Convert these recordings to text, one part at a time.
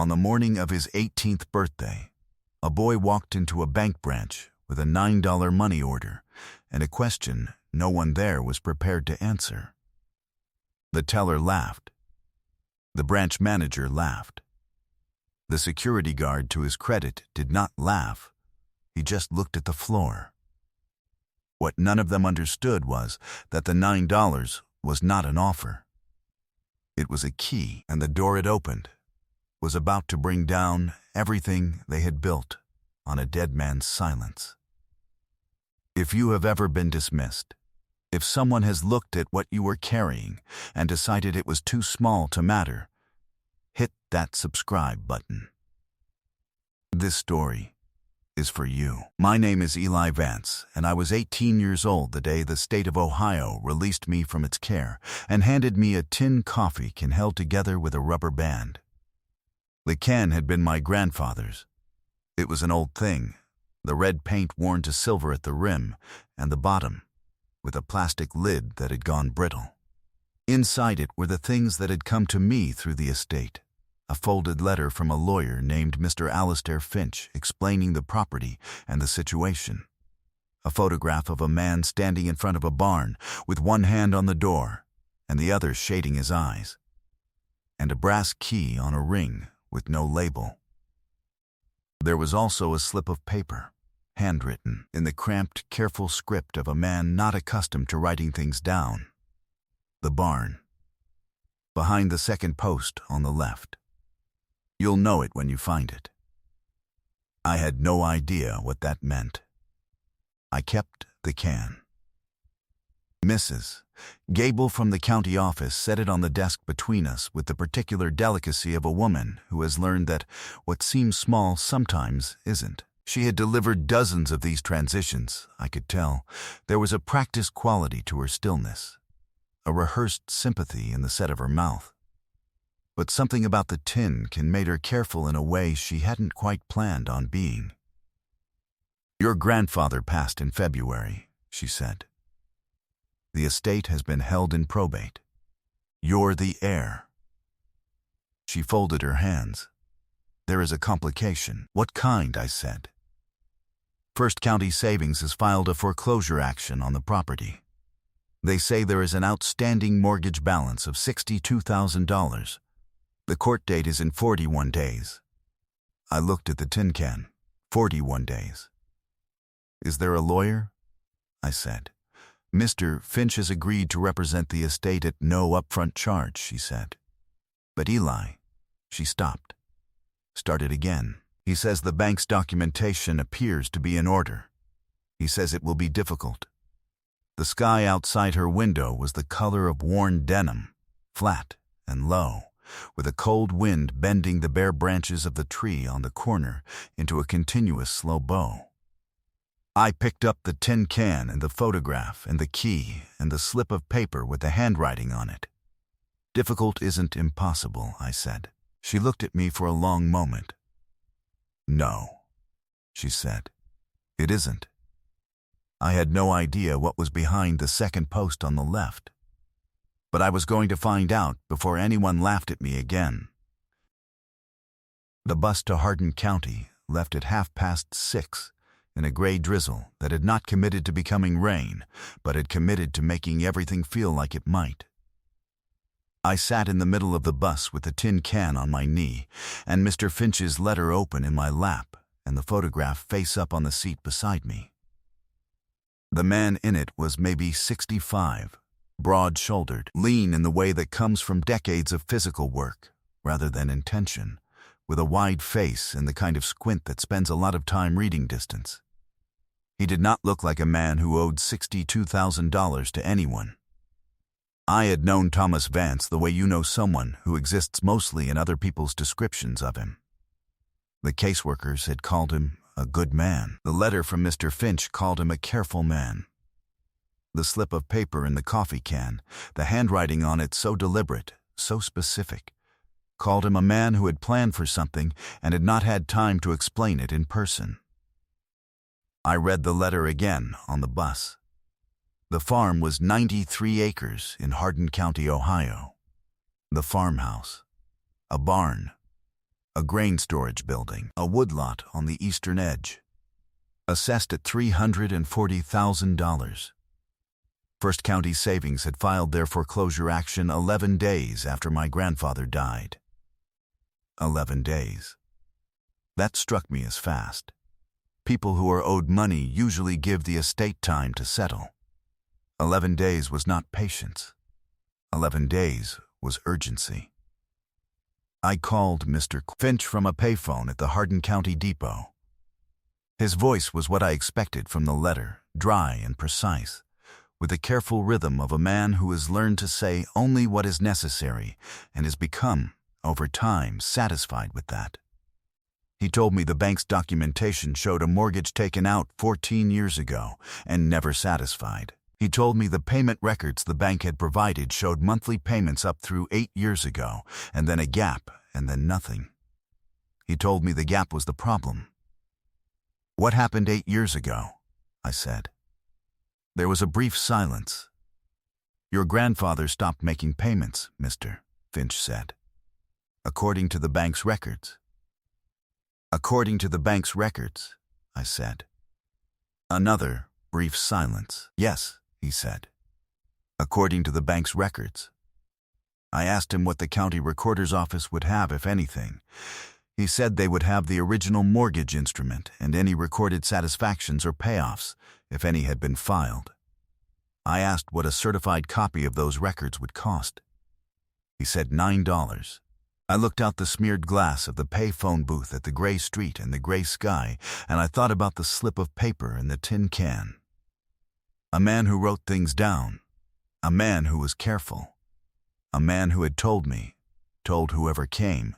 On the morning of his 18th birthday, a boy walked into a bank branch with a $9 money order and a question no one there was prepared to answer. The teller laughed. The branch manager laughed. The security guard, to his credit, did not laugh. He just looked at the floor. What none of them understood was that the $9 was not an offer. It was a key, and the door it opened was about to bring down everything they had built on a dead man's silence. If you have ever been dismissed, if someone has looked at what you were carrying and decided it was too small to matter, hit that subscribe button. This story is for you. My name is Eli Vance, and I was 18 years old the day the state of Ohio released me from its care and handed me a tin coffee can held together with a rubber band. The can had been my grandfather's. It was an old thing, the red paint worn to silver at the rim and the bottom, with a plastic lid that had gone brittle. Inside it were the things that had come to me through the estate. A folded letter from a lawyer named Mr. Alistair Finch explaining the property and the situation. A photograph of a man standing in front of a barn with one hand on the door and the other shading his eyes. And a brass key on a ring with no label. There was also a slip of paper, handwritten in the cramped, careful script of a man not accustomed to writing things down. The barn. Behind the second post on the left. You'll know it when you find it. I had no idea what that meant. I kept the can. Mrs. Gable from the county office set it on the desk between us with the particular delicacy of a woman who has learned that what seems small sometimes isn't. She had delivered dozens of these transitions, I could tell. There was a practiced quality to her stillness, a rehearsed sympathy in the set of her mouth. But something about the tin can made her careful in a way she hadn't quite planned on being. Your grandfather passed in February, she said. The estate has been held in probate. You're the heir. She folded her hands. There is a complication. What kind? I said. First County Savings has filed a foreclosure action on the property. They say there is an outstanding mortgage balance of $62,000. The court date is in 41 days. I looked at the tin can. 41 days. Is there a lawyer? I said. Mr. Finch has agreed to represent the estate at no upfront charge, she said. But Eli, she stopped. Started again. He says the bank's documentation appears to be in order. He says it will be difficult. The sky outside her window was the color of worn denim, flat and low, with a cold wind bending the bare branches of the tree on the corner into a continuous slow bow. I picked up the tin can and the photograph and the key and the slip of paper with the handwriting on it. Difficult isn't impossible, I said. She looked at me for a long moment. No, she said. It isn't. I had no idea what was behind the second post on the left. But I was going to find out before anyone laughed at me again. The bus to Hardin County left at 6:30 in a gray drizzle that had not committed to becoming rain, but had committed to making everything feel like it might. I sat in the middle of the bus with the tin can on my knee and Mr. Finch's letter open in my lap and the photograph face up on the seat beside me. The man in it was maybe 65, broad-shouldered, lean in the way that comes from decades of physical work rather than intention, with a wide face and the kind of squint that spends a lot of time reading distance. He did not look like a man who owed $62,000 to anyone. I had known Thomas Vance the way you know someone who exists mostly in other people's descriptions of him. The caseworkers had called him a good man. The letter from Mr. Finch called him a careful man. The slip of paper in the coffee can, the handwriting on it so deliberate, so specific, called him a man who had planned for something and had not had time to explain it in person. I read the letter again on the bus. The farm was 93 acres in Hardin County, Ohio. The farmhouse, a barn, a grain storage building, a woodlot on the eastern edge, assessed at $340,000. First County Savings had filed their foreclosure action 11 days after my grandfather died. 11 days. That struck me as fast. People who are owed money usually give the estate time to settle. 11 days was not patience. 11 days was urgency. I called Mr. Finch from a payphone at the Hardin County Depot. His voice was what I expected from the letter, dry and precise, with the careful rhythm of a man who has learned to say only what is necessary and has become, over time, satisfied with that. He told me the bank's documentation showed a mortgage taken out 14 years ago and never satisfied. He told me the payment records the bank had provided showed monthly payments up through 8 years ago, and then a gap, and then nothing. He told me the gap was the problem. "What happened 8 years ago?" I said. There was a brief silence. "Your grandfather stopped making payments, Mr. Finch said. According to the bank's records." "According to the bank's records," I said. Another brief silence. "Yes," he said. "According to the bank's records." I asked him what the county recorder's office would have, if anything. He said they would have the original mortgage instrument and any recorded satisfactions or payoffs, if any had been filed. I asked what a certified copy of those records would cost. He said $9. I looked out the smeared glass of the pay-phone booth at the gray street and the gray sky, and I thought about the slip of paper and the tin can. A man who wrote things down. A man who was careful. A man who had told me, told whoever came,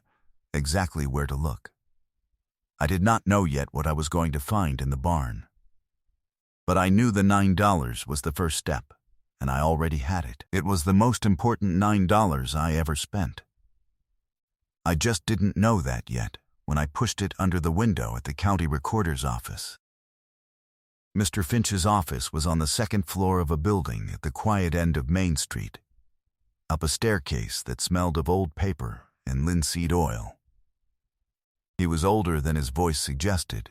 exactly where to look. I did not know yet what I was going to find in the barn. But I knew the $9 was the first step, and I already had it. It was the most important $9 I ever spent. I just didn't know that yet when I pushed it under the window at the county recorder's office. Mr. Finch's office was on the second floor of a building at the quiet end of Main Street, up a staircase that smelled of old paper and linseed oil. He was older than his voice suggested.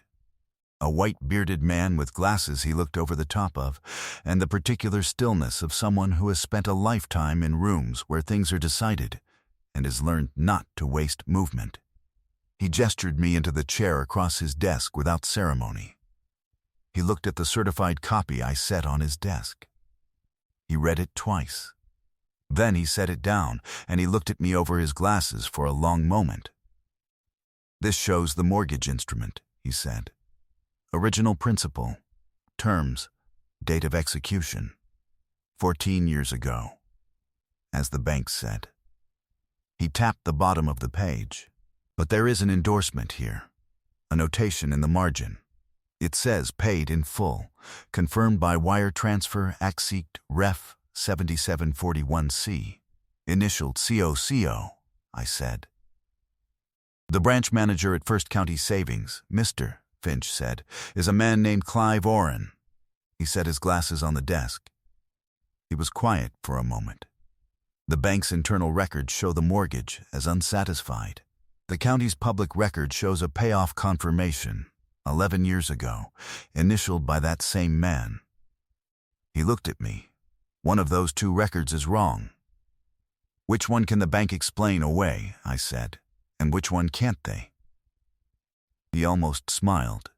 A white-bearded man with glasses he looked over the top of, and the particular stillness of someone who has spent a lifetime in rooms where things are decided and has learned not to waste movement. He gestured me into the chair across his desk without ceremony. He looked at the certified copy I set on his desk. He read it twice. Then he set it down, and he looked at me over his glasses for a long moment. "This shows the mortgage instrument," he said. "Original principal, terms, date of execution, 14 years ago, as the bank said." He tapped the bottom of the page. "But there is an endorsement here, a notation in the margin. It says paid in full, confirmed by wire transfer Accept Ref 7741C, initialed COCO," I said. "The branch manager at First County Savings, Mr. Finch said, is a man named Clive Oren." He set his glasses on the desk. He was quiet for a moment. "The bank's internal records show the mortgage as unsatisfied. The county's public record shows a payoff confirmation, 11 years ago, initialed by that same man." He looked at me. "One of those two records is wrong." "Which one can the bank explain away?" I said. "And which one can't they?" He almost smiled.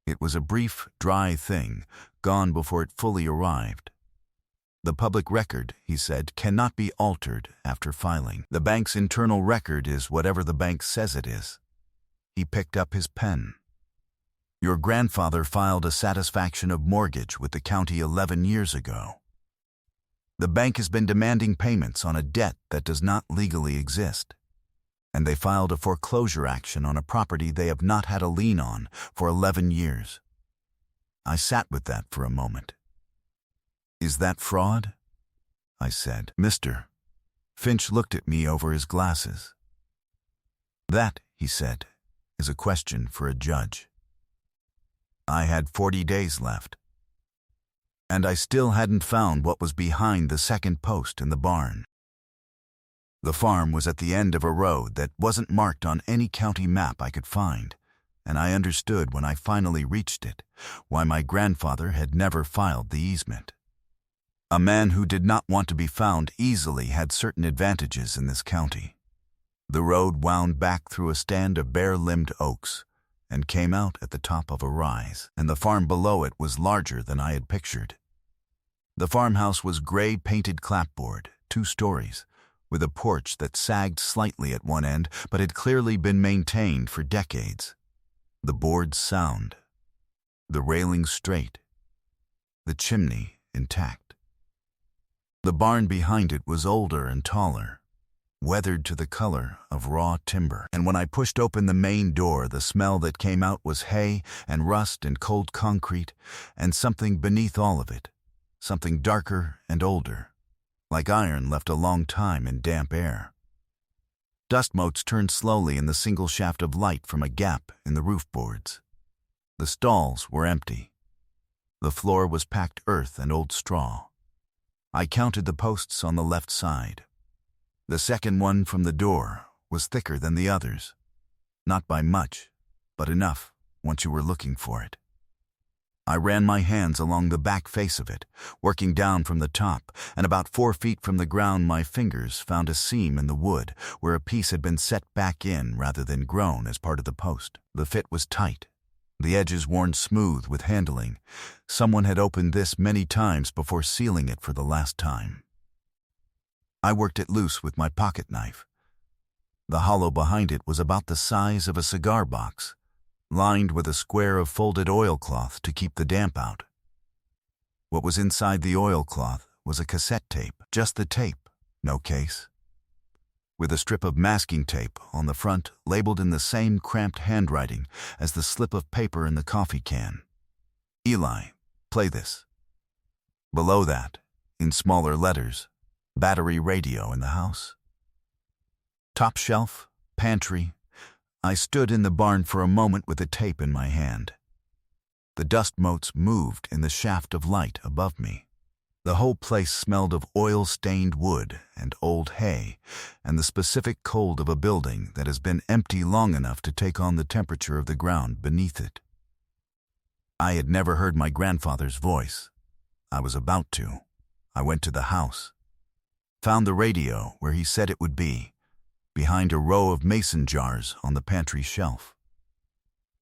It was a brief, dry thing, gone before it fully arrived. "The public record," he said, "cannot be altered after filing. The bank's internal record is whatever the bank says it is." He picked up his pen. "Your grandfather filed a satisfaction of mortgage with the county 11 years ago. The bank has been demanding payments on a debt that does not legally exist, and they filed a foreclosure action on a property they have not had a lien on for 11 years. I sat with that for a moment. "Is that fraud?" I said. "Mr. Finch looked at me over his glasses. "That," he said, "is a question for a judge." I had 40 days left, and I still hadn't found what was behind the second post in the barn. The farm was at the end of a road that wasn't marked on any county map I could find, and I understood when I finally reached it why my grandfather had never filed the easement. A man who did not want to be found easily had certain advantages in this county. The road wound back through a stand of bare-limbed oaks and came out at the top of a rise, and the farm below it was larger than I had pictured. The farmhouse was gray-painted clapboard, 2 stories, with a porch that sagged slightly at one end but had clearly been maintained for decades. The boards sound, the railings straight, the chimney intact. The barn behind it was older and taller, weathered to the color of raw timber, and when I pushed open the main door, the smell that came out was hay and rust and cold concrete, and something beneath all of it, something darker and older, like iron left a long time in damp air. Dust motes turned slowly in the single shaft of light from a gap in the roof boards. The stalls were empty. The floor was packed earth and old straw. I counted the posts on the left side. The second one from the door was thicker than the others. Not by much, but enough once you were looking for it. I ran my hands along the back face of it, working down from the top, and about 4 feet from the ground my fingers found a seam in the wood where a piece had been set back in rather than grown as part of the post. The fit was tight, the edges worn smooth with handling. Someone had opened this many times before sealing it for the last time. I worked it loose with my pocket knife. The hollow behind it was about the size of a cigar box, lined with a square of folded oilcloth to keep the damp out. What was inside the oilcloth was a cassette tape, just the tape, no case, with a strip of masking tape on the front labeled in the same cramped handwriting as the slip of paper in the coffee can. "Eli, play this." Below that, in smaller letters, "Battery radio in the house." Top shelf, pantry. I stood in the barn for a moment with the tape in my hand. The dust motes moved in the shaft of light above me. The whole place smelled of oil-stained wood and old hay, and the specific cold of a building that has been empty long enough to take on the temperature of the ground beneath it. I had never heard my grandfather's voice. I was about to. I went to the house, found the radio where he said it would be, behind a row of mason jars on the pantry shelf.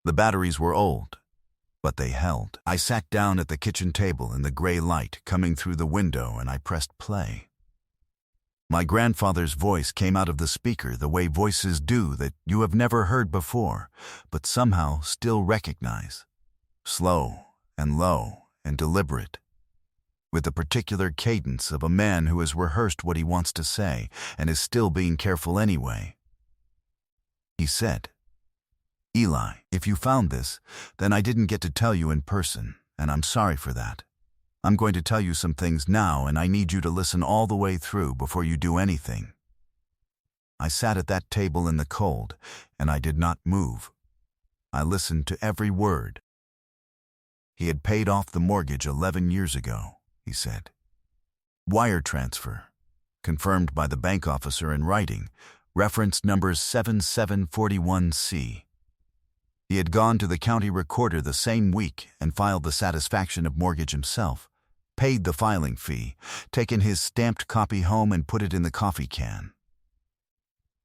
The batteries were old, but they held. I sat down at the kitchen table in the gray light coming through the window and I pressed play. My grandfather's voice came out of the speaker the way voices do that you have never heard before, but somehow still recognize. Slow and low and deliberate, with the particular cadence of a man who has rehearsed what he wants to say and is still being careful anyway. He said, "Eli, if you found this, then I didn't get to tell you in person, and I'm sorry for that. I'm going to tell you some things now, and I need you to listen all the way through before you do anything." I sat at that table in the cold, and I did not move. I listened to every word. He had paid off the mortgage 11 years ago. He said. Wire transfer, confirmed by the bank officer in writing, reference number 7741C. He had gone to the county recorder the same week and filed the satisfaction of mortgage himself, paid the filing fee, taken his stamped copy home and put it in the coffee can.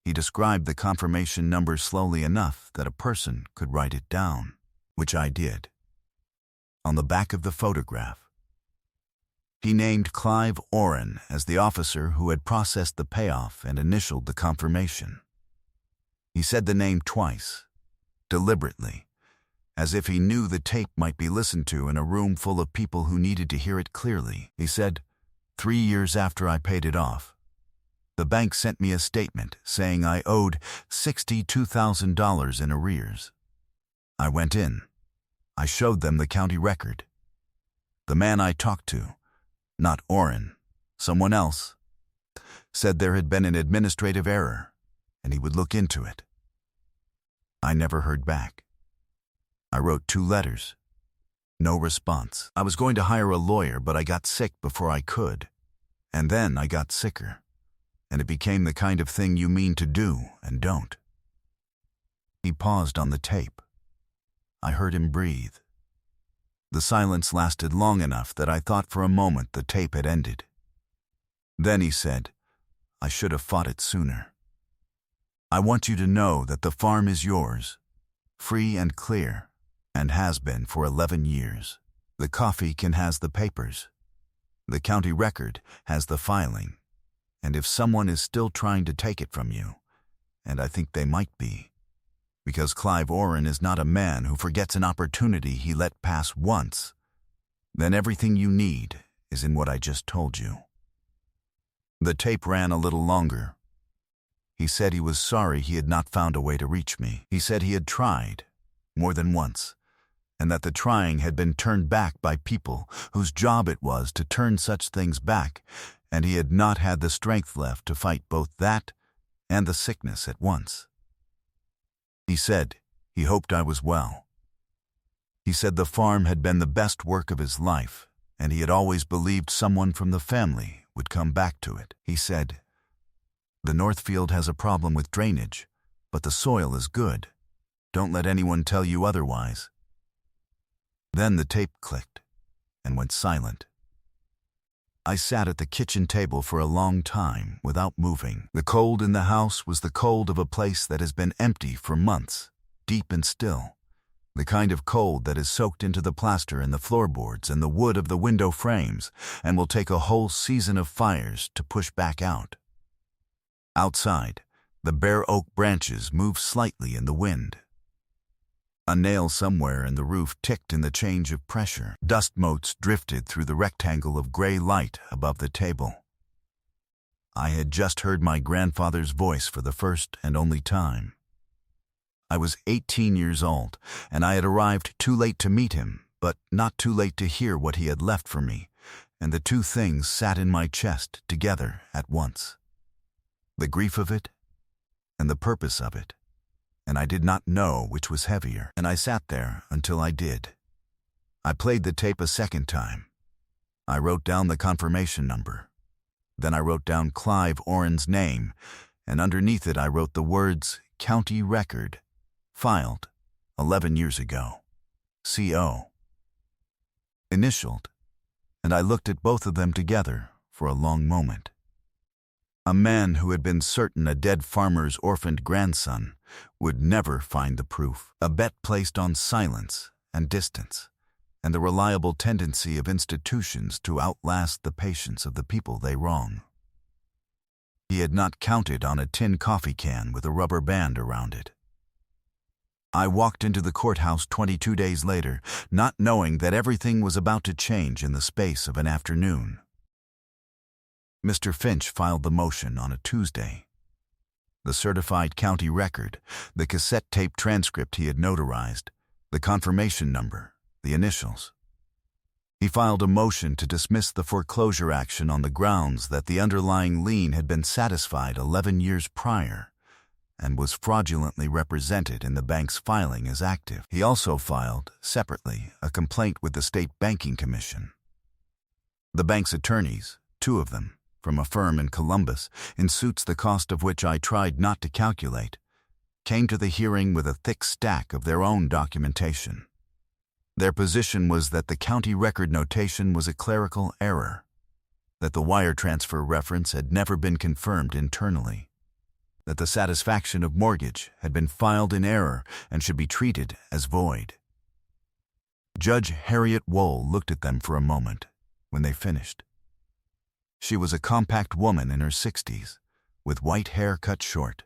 He described the confirmation number slowly enough that a person could write it down, which I did. On the back of the photograph, he named Clive Oren as the officer who had processed the payoff and initialed the confirmation. He said the name twice, deliberately, as if he knew the tape might be listened to in a room full of people who needed to hear it clearly. He said, 3 years after I paid it off, the bank sent me a statement saying I owed $62,000 in arrears. I went in. I showed them the county record. The man I talked to, not Oren, someone else, said there had been an administrative error, and he would look into it. I never heard back. I wrote 2 letters. No response. I was going to hire a lawyer, but I got sick before I could, and then I got sicker, and it became the kind of thing you mean to do and don't. He paused on the tape. I heard him breathe. The silence lasted long enough that I thought for a moment the tape had ended. Then he said, "I should have fought it sooner. I want you to know that the farm is yours, free and clear, and has been for 11 years. The coffee can has the papers. The county record has the filing. And if someone is still trying to take it from you, and I think they might be, because Clive Oren is not a man who forgets an opportunity he let pass once, then everything you need is in what I just told you." The tape ran a little longer. He said he was sorry he had not found a way to reach me. He said he had tried, more than once, and that the trying had been turned back by people whose job it was to turn such things back, and he had not had the strength left to fight both that and the sickness at once. He said he hoped I was well. He said the farm had been the best work of his life, and he had always believed someone from the family would come back to it. He said, "The Northfield has a problem with drainage, but the soil is good. Don't let anyone tell you otherwise." Then the tape clicked and went silent. I sat at the kitchen table for a long time without moving. The cold in the house was the cold of a place that has been empty for months, deep and still. The kind of cold that is soaked into the plaster and the floorboards and the wood of the window frames and will take a whole season of fires to push back out. Outside, the bare oak branches moved slightly in the wind. A nail somewhere in the roof ticked in the change of pressure. Dust motes drifted through the rectangle of gray light above the table. I had just heard my grandfather's voice for the first and only time. I was 18 years old, and I had arrived too late to meet him, but not too late to hear what he had left for me, and the two things sat in my chest together at once. The grief of it and the purpose of it. And I did not know which was heavier, and I sat there until I did. I played the tape a second time. I wrote down the confirmation number. Then I wrote down Clive Oren's name, and underneath it I wrote the words, "County Record, filed 11 years ago, CO." Initialed, and I looked at both of them together for a long moment. A man who had been certain a dead farmer's orphaned grandson would never find the proof. A bet placed on silence and distance, and the reliable tendency of institutions to outlast the patience of the people they wrong. He had not counted on a tin coffee can with a rubber band around it. I walked into the courthouse 22 days later, not knowing that everything was about to change in the space of an afternoon. Mr. Finch filed the motion on a Tuesday. The certified county record, the cassette tape transcript he had notarized, the confirmation number, the initials. He filed a motion to dismiss the foreclosure action on the grounds that the underlying lien had been satisfied 11 years prior and was fraudulently represented in the bank's filing as active. He also filed, separately, a complaint with the State Banking Commission. The bank's attorneys, 2 of them, from a firm in Columbus, in suits the cost of which I tried not to calculate, came to the hearing with a thick stack of their own documentation. Their position was that the county record notation was a clerical error, that the wire transfer reference had never been confirmed internally, that the satisfaction of mortgage had been filed in error and should be treated as void. Judge Harriet Wohl looked at them for a moment when they finished. She was a compact woman in her 60s, with white hair cut short,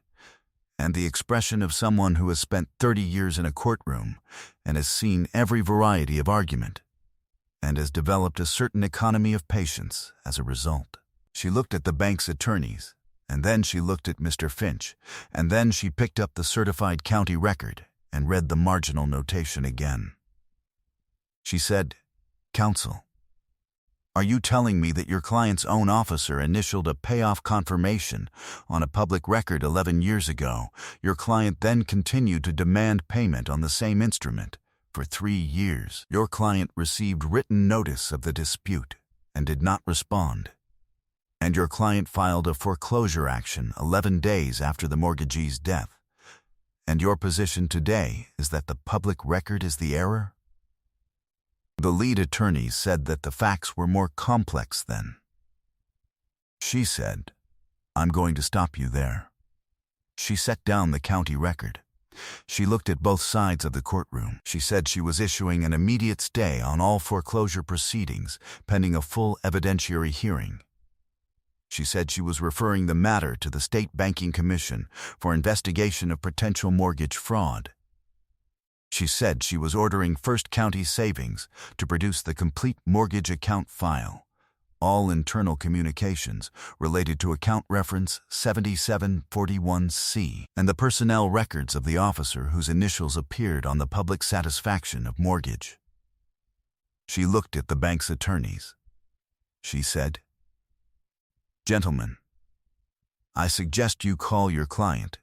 and the expression of someone who has spent 30 years in a courtroom and has seen every variety of argument, and has developed a certain economy of patience as a result. She looked at the bank's attorneys, and then she looked at Mr. Finch, and then she picked up the certified county record and read the marginal notation again. She said, "Counsel, are you telling me that your client's own officer initialed a payoff confirmation on a public record 11 years ago? Your client then continued to demand payment on the same instrument for 3 years. Your client received written notice of the dispute and did not respond. And your client filed a foreclosure action 11 days after the mortgagee's death. And your position today is that the public record is the error? The lead attorney said that the facts were more complex then. She said, "I'm going to stop you there." She set down the county record. She looked at both sides of the courtroom. She said she was issuing an immediate stay on all foreclosure proceedings, pending a full evidentiary hearing. She said she was referring the matter to the State Banking Commission for investigation of potential mortgage fraud. She said she was ordering First County Savings to produce the complete mortgage account file, all internal communications related to account reference 7741C, and the personnel records of the officer whose initials appeared on the public satisfaction of mortgage. She looked at the bank's attorneys. She said, "Gentlemen, I suggest you call your client."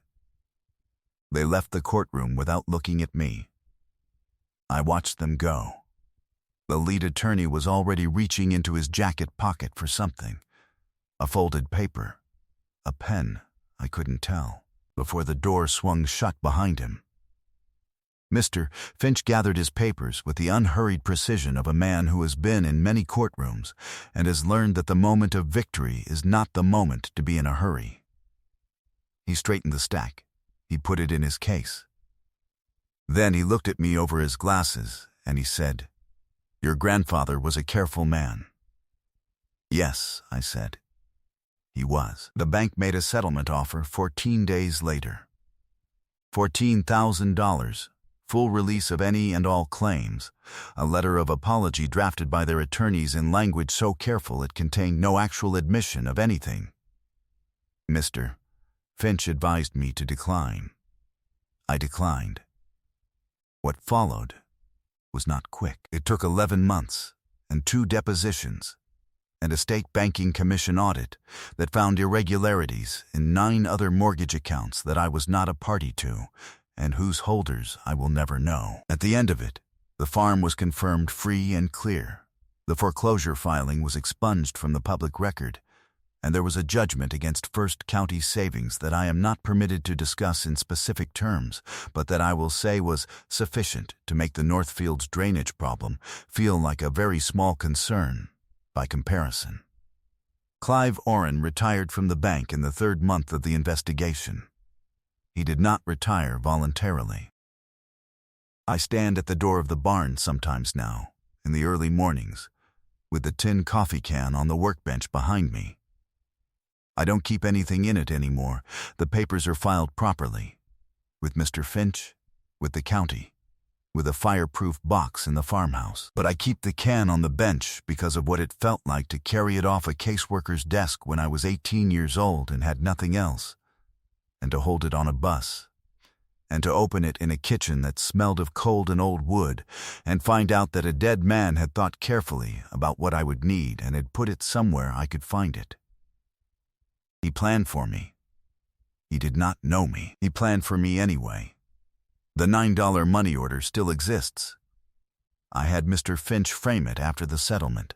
They left the courtroom without looking at me. I watched them go. The lead attorney was already reaching into his jacket pocket for something. A folded paper, a pen, I couldn't tell, before the door swung shut behind him. Mr. Finch gathered his papers with the unhurried precision of a man who has been in many courtrooms and has learned that the moment of victory is not the moment to be in a hurry. He straightened the stack. He put it in his case. Then he looked at me over his glasses and he said, "Your grandfather was a careful man." "Yes," I said. He was. The bank made a settlement offer 14 days later. $14,000, full release of any and all claims, a letter of apology drafted by their attorneys in language so careful it contained no actual admission of anything. Mr. Finch advised me to decline. I declined. What followed was not quick. It took 11 months and 2 depositions and a State Banking Commission audit that found irregularities in 9 other mortgage accounts that I was not a party to and whose holders I will never know. At the end of it, the farm was confirmed free and clear. The foreclosure filing was expunged from the public record, and there was a judgment against First County Savings that I am not permitted to discuss in specific terms, but that I will say was sufficient to make the Northfield's drainage problem feel like a very small concern by comparison. Clive Oren retired from the bank in the 3rd month of the investigation. He did not retire voluntarily. I stand at the door of the barn sometimes now, in the early mornings, with the tin coffee can on the workbench behind me. I don't keep anything in it anymore. The papers are filed properly, with Mr. Finch, with the county, with a fireproof box in the farmhouse. But I keep the can on the bench because of what it felt like to carry it off a caseworker's desk when I was 18 years old and had nothing else, and to hold it on a bus, and to open it in a kitchen that smelled of cold and old wood, and find out that a dead man had thought carefully about what I would need and had put it somewhere I could find it. He planned for me. He did not know me. He planned for me anyway. The $9 money order still exists. I had Mr. Finch frame it after the settlement.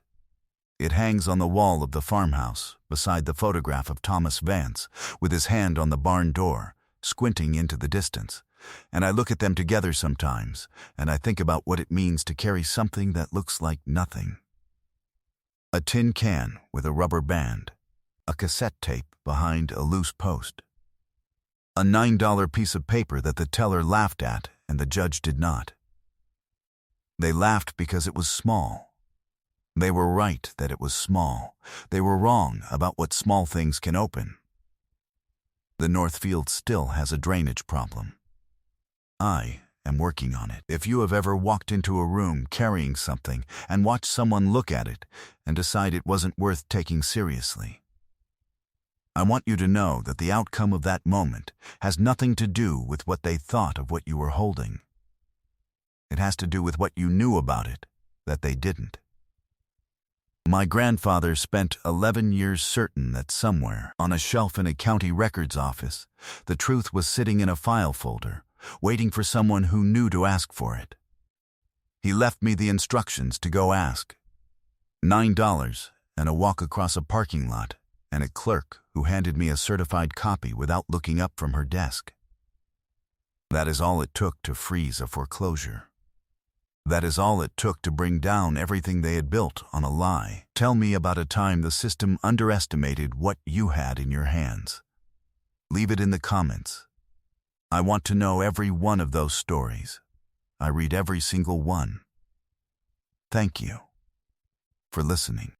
It hangs on the wall of the farmhouse beside the photograph of Thomas Vance, with his hand on the barn door, squinting into the distance. And I look at them together sometimes, and I think about what it means to carry something that looks like nothing. A tin can with a rubber band, a cassette tape behind a loose post, a $9 piece of paper that the teller laughed at and the judge did not. They laughed because it was small. They were right that it was small. They were wrong about what small things can open. The Northfield still has a drainage problem. I am working on it. If you have ever walked into a room carrying something and watched someone look at it and decide it wasn't worth taking seriously, I want you to know that the outcome of that moment has nothing to do with what they thought of what you were holding. It has to do with what you knew about it that they didn't. My grandfather spent 11 years certain that somewhere, on a shelf in a county records office, the truth was sitting in a file folder, waiting for someone who knew to ask for it. He left me the instructions to go ask. $9 and a walk across a parking lot and a clerk who handed me a certified copy without looking up from her desk. That is all it took to freeze a foreclosure. That is all it took to bring down everything they had built on a lie. Tell me about a time the system underestimated what you had in your hands. Leave it in the comments. I want to know every one of those stories. I read every single one. Thank you for listening.